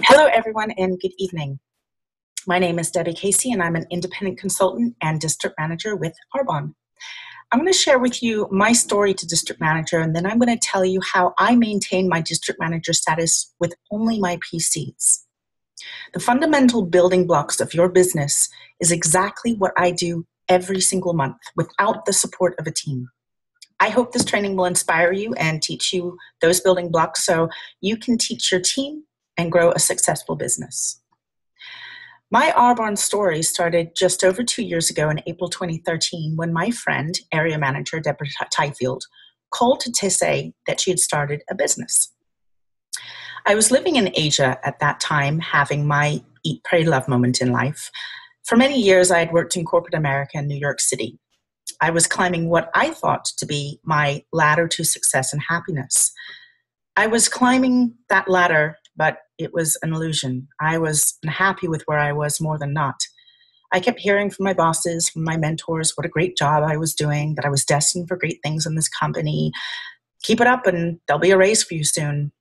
Hello, everyone, and good evening. My name is Debbie Casey, and I'm an independent consultant and district manager with Arbonne. I'm going to share with you my story to district manager, and then I'm going to tell you how I maintain my district manager status with only my PCs. The fundamental building blocks of your business is exactly what I do every single month without the support of a team. I hope this training will inspire you and teach you those building blocks so you can teach your team and grow a successful business. My Arbonne story started just over 2 years ago in April 2013 when my friend, area manager Deborah Tyfield, called to say that she had started a business. I was living in Asia at that time, having my eat, pray, love moment in life. For many years, I had worked in corporate America in New York City. I was climbing what I thought to be my ladder to success and happiness. I was climbing that ladder, but it was an illusion. I was unhappy with where I was more than not. I kept hearing from my bosses, from my mentors, what a great job I was doing, that I was destined for great things in this company. Keep it up and there'll be a raise for you soon.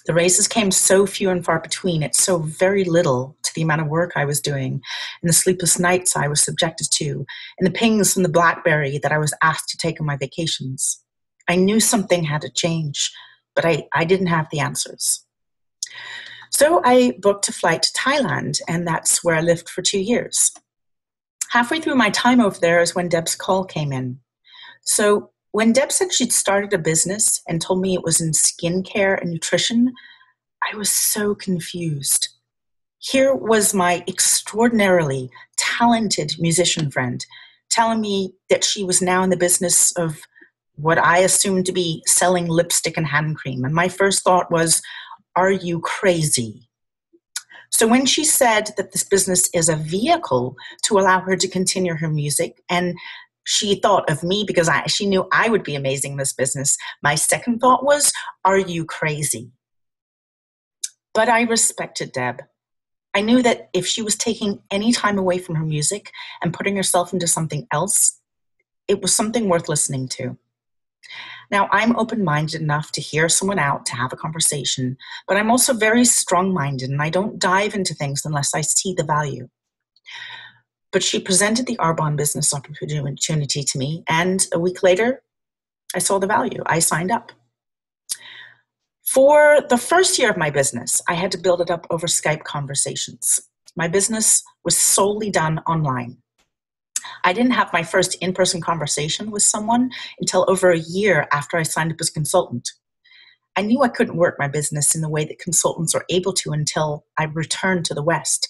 The raises came so few and far between. It's so very little to the amount of work I was doing and the sleepless nights I was subjected to and the pings from the BlackBerry that I was asked to take on my vacations. I knew something had to change, but I didn't have the answers. So I booked a flight to Thailand, and that's where I lived for 2 years. Halfway through my time over there is when Deb's call came in. So when Deb said she'd started a business and told me it was in skincare and nutrition, I was so confused. Here was my extraordinarily talented musician friend telling me that she was now in the business of what I assumed to be selling lipstick and hand cream. And my first thought was, are you crazy? So when she said that this business is a vehicle to allow her to continue her music, and she thought of me because she knew I would be amazing in this business, my second thought was, are you crazy? But I respected Deb. I knew that if she was taking any time away from her music and putting herself into something else, it was something worth listening to. Now, I'm open-minded enough to hear someone out, to have a conversation, but I'm also very strong-minded, and I don't dive into things unless I see the value. But she presented the Arbonne business opportunity to me, and a week later, I saw the value. I signed up. For the first year of my business, I had to build it up over Skype conversations. My business was solely done online. I didn't have my first in-person conversation with someone until over a year after I signed up as a consultant. I knew I couldn't work my business in the way that consultants are able to until I returned to the West.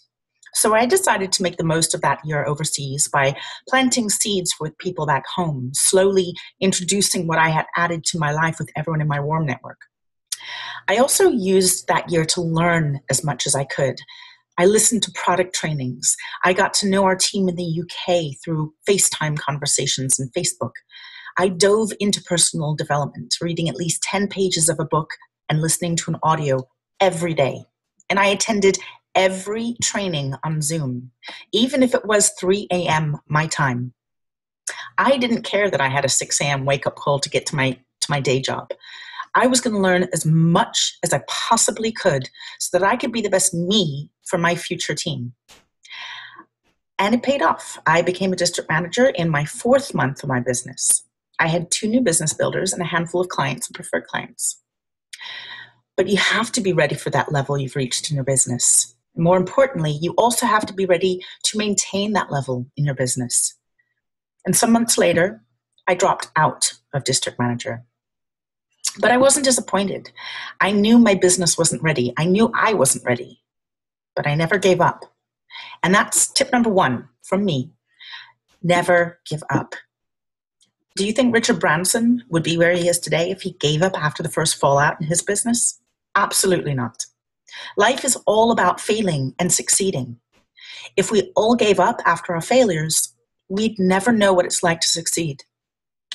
So I decided to make the most of that year overseas by planting seeds with people back home, slowly introducing what I had added to my life with everyone in my warm network. I also used that year to learn as much as I could. I listened to product trainings. I got to know our team in the UK through FaceTime conversations and Facebook. I dove into personal development, reading at least 10 pages of a book and listening to an audio every day. And I attended every training on Zoom, even if it was 3 a.m. my time. I didn't care that I had a 6 a.m. wake-up call to get to my day job. I was going to learn as much as I possibly could so that I could be the best me for my future team. And it paid off. I became a district manager in my 4th month of my business. I had 2 new business builders and a handful of clients and preferred clients. But you have to be ready for that level you've reached in your business. More importantly, you also have to be ready to maintain that level in your business. And some months later, I dropped out of district manager. But I wasn't disappointed. I knew my business wasn't ready. I knew I wasn't ready. But I never gave up. And that's tip number 1 from me. Never give up. Do you think Richard Branson would be where he is today if he gave up after the first fallout in his business? Absolutely not. Life is all about failing and succeeding. If we all gave up after our failures, we'd never know what it's like to succeed.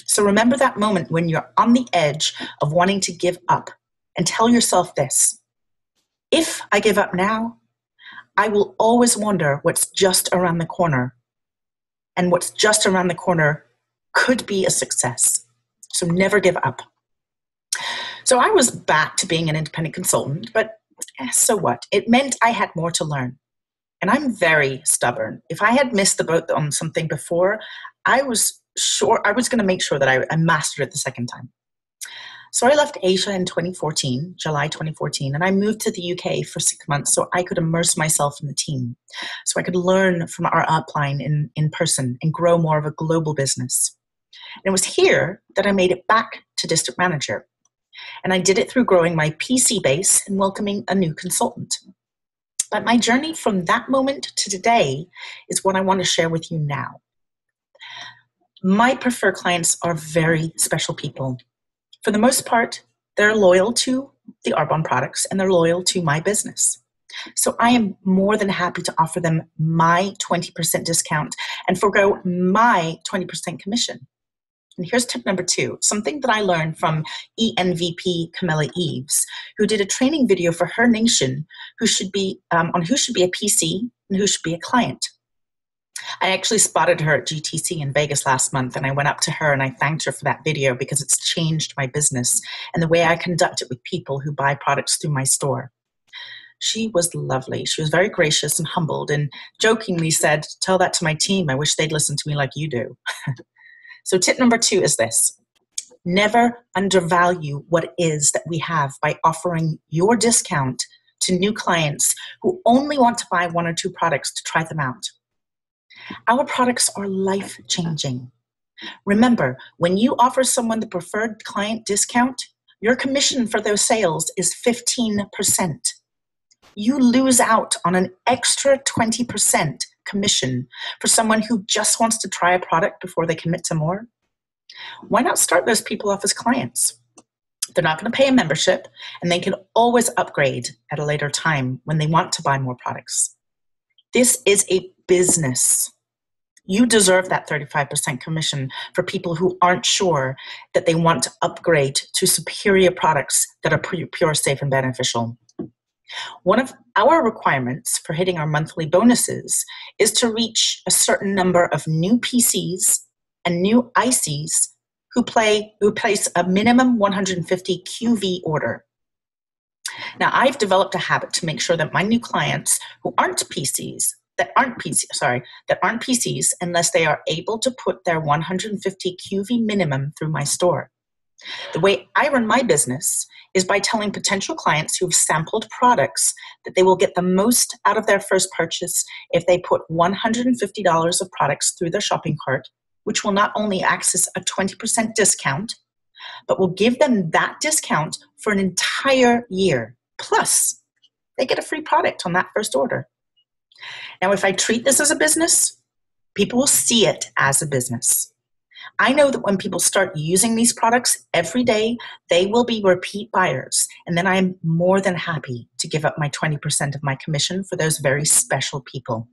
So remember that moment when you're on the edge of wanting to give up and tell yourself this: if I give up now, I will always wonder what's just around the corner. And what's just around the corner could be a success. So never give up. So I was back to being an independent consultant, but so what? It meant I had more to learn. And I'm very stubborn. If I had missed the boat on something before, I was sure I was going to make sure that I mastered it the second time. So I left Asia in 2014, July 2014, and I moved to the UK for 6 months so I could immerse myself in the team, so I could learn from our upline in person and grow more of a global business. And it was here that I made it back to district manager. And I did it through growing my PC base and welcoming a new consultant. But my journey from that moment to today is what I want to share with you now. My preferred clients are very special people. For the most part, they're loyal to the Arbonne products and they're loyal to my business. So I am more than happy to offer them my 20% discount and forgo my 20% commission. And here's tip number 2, something that I learned from ENVP Camilla Eves, who did a training video for her nation who should be on who should be a PC and who should be a client. I actually spotted her at GTC in Vegas last month, and I went up to her and I thanked her for that video because it's changed my business and the way I conduct it with people who buy products through my store. She was lovely. She was very gracious and humbled and jokingly said, "Tell that to my team. I wish they'd listen to me like you do." So tip number 2 is this. Never undervalue what it is that we have by offering your discount to new clients who only want to buy 1 or 2 products to try them out. Our products are life-changing. Remember, when you offer someone the preferred client discount, your commission for those sales is 15%. You lose out on an extra 20% commission for someone who just wants to try a product before they commit to more. Why not start those people off as clients? They're not going to pay a membership, and they can always upgrade at a later time when they want to buy more products. This is a business. You deserve that 35% commission for people who aren't sure that they want to upgrade to superior products that are pure, safe, and beneficial. One of our requirements for hitting our monthly bonuses is to reach a certain number of new PCs and new ICs who place a minimum 150 QV order. Now, I've developed a habit to make sure that my new clients who aren't PCs, that aren't PCs unless they are able to put their 150 QV minimum through my store. The way I run my business is by telling potential clients who've sampled products that they will get the most out of their first purchase if they put $150 of products through their shopping cart, which will not only access a 20% discount, but will give them that discount for an entire year. Plus, they get a free product on that first order. Now, if I treat this as a business, people will see it as a business. I know that when people start using these products every day, they will be repeat buyers. And then I'm more than happy to give up my 20% of my commission for those very special people.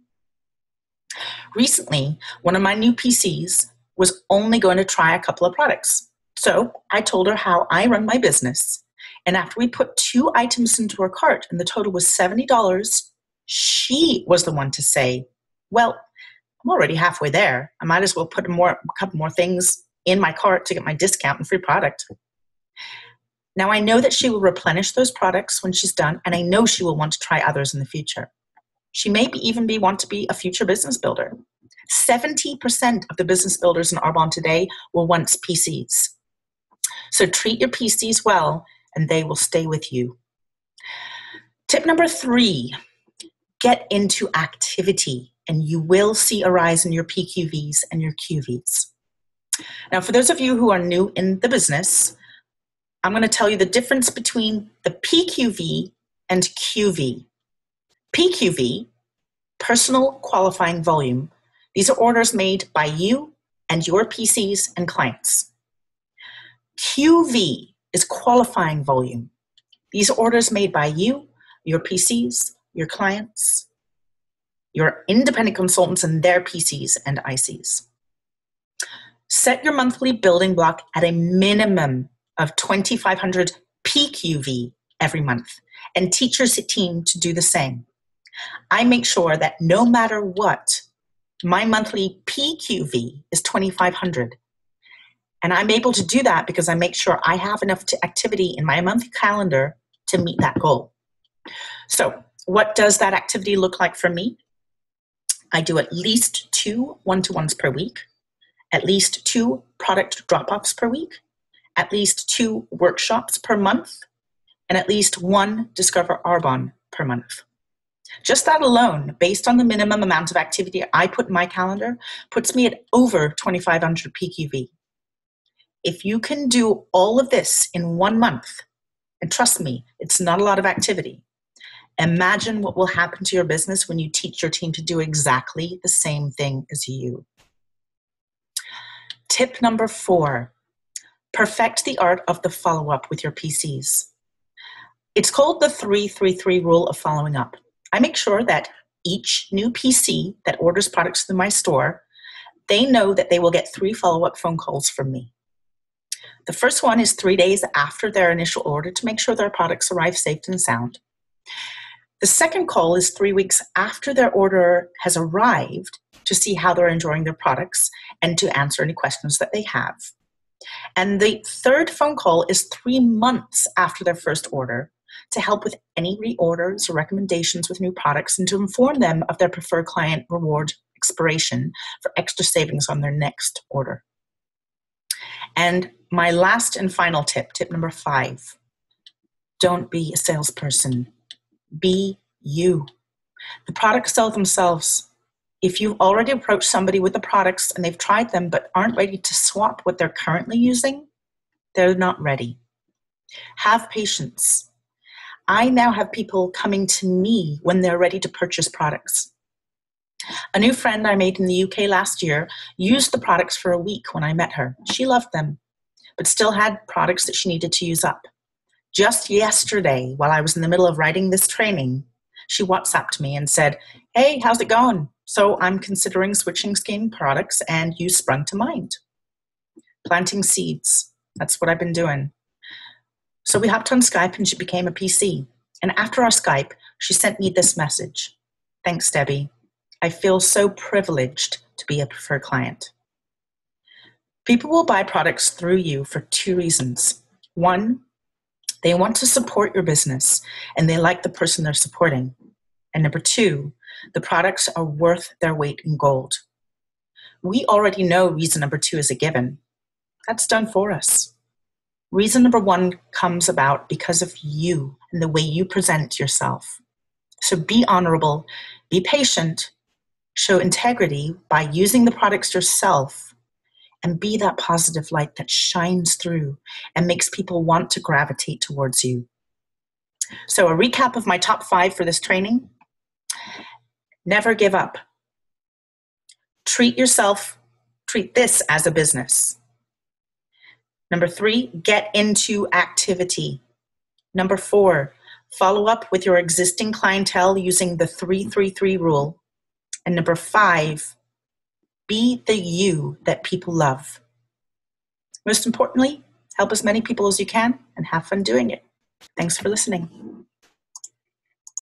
Recently, one of my new PCs was only going to try a couple of products. So I told her how I run my business. And after we put 2 items into her cart and the total was $70, she was the one to say, "Well, I'm already halfway there. I might as well put a couple more things in my cart to get my discount and free product." Now, I know that she will replenish those products when she's done, and I know she will want to try others in the future. She may want to be a future business builder. 70% of the business builders in Arbonne today were once PCs. So treat your PCs well, and they will stay with you. Tip number 3, get into activity, and you will see a rise in your PQVs and your QVs. Now, for those of you who are new in the business, I'm going to tell you the difference between the PQV and QV. PQV, personal qualifying volume. These are orders made by you and your PCs and clients. QV is qualifying volume. These are orders made by you, your PCs, your clients, your independent consultants and their PCs and ICs. Set your monthly building block at a minimum of 2,500 PQV every month and teach your team to do the same. I make sure that no matter what, my monthly PQV is 2,500. And I'm able to do that because I make sure I have enough activity in my monthly calendar to meet that goal. So what does that activity look like for me? I do at least 2 one-to-ones per week, at least 2 product drop-offs per week, at least 2 workshops per month, and at least 1 Discover Arbonne per month. Just that alone, based on the minimum amount of activity I put in my calendar, puts me at over 2,500 PQV. If you can do all of this in 1 month, and trust me, it's not a lot of activity, imagine what will happen to your business when you teach your team to do exactly the same thing as you. Tip number 4, perfect the art of the follow-up with your PCs. It's called the 3-3-3 rule of following up. I make sure that each new PC that orders products through my store, they know that they will get 3 follow-up phone calls from me. The first one is 3 days after their initial order to make sure their products arrive safe and sound. The second call is 3 weeks after their order has arrived to see how they're enjoying their products and to answer any questions that they have. And the third phone call is 3 months after their first order to help with any reorders or recommendations with new products and to inform them of their preferred client reward expiration for extra savings on their next order. And my last and final tip, tip number 5, don't be a salesperson. Be you. The products sell themselves. If you've already approached somebody with the products and they've tried them but aren't ready to swap what they're currently using, they're not ready. Have patience. I now have people coming to me when they're ready to purchase products. A new friend I made in the UK last year used the products for a week when I met her. She loved them, but still had products that she needed to use up. Just yesterday, while I was in the middle of writing this training, she WhatsApped me and said, "Hey, how's it going? So I'm considering switching skin products and you sprung to mind." Planting seeds. That's what I've been doing. So we hopped on Skype and she became a PC. And after our Skype, she sent me this message. "Thanks, Debbie. I feel so privileged to be a preferred client." People will buy products through you for 2 reasons. 1, they want to support your business and they like the person they're supporting. And number 2, the products are worth their weight in gold. We already know reason number 2 is a given. That's done for us. Reason number 1 comes about because of you and the way you present yourself. So be honorable, be patient, show integrity by using the products yourself, and be that positive light that shines through and makes people want to gravitate towards you. So a recap of my top 5 for this training. Never give up. Treat this as a business. Number 3, get into activity. Number 4, follow up with your existing clientele using the 3-3-3 rule. And number 5, be the you that people love. Most importantly, help as many people as you can and have fun doing it. Thanks for listening.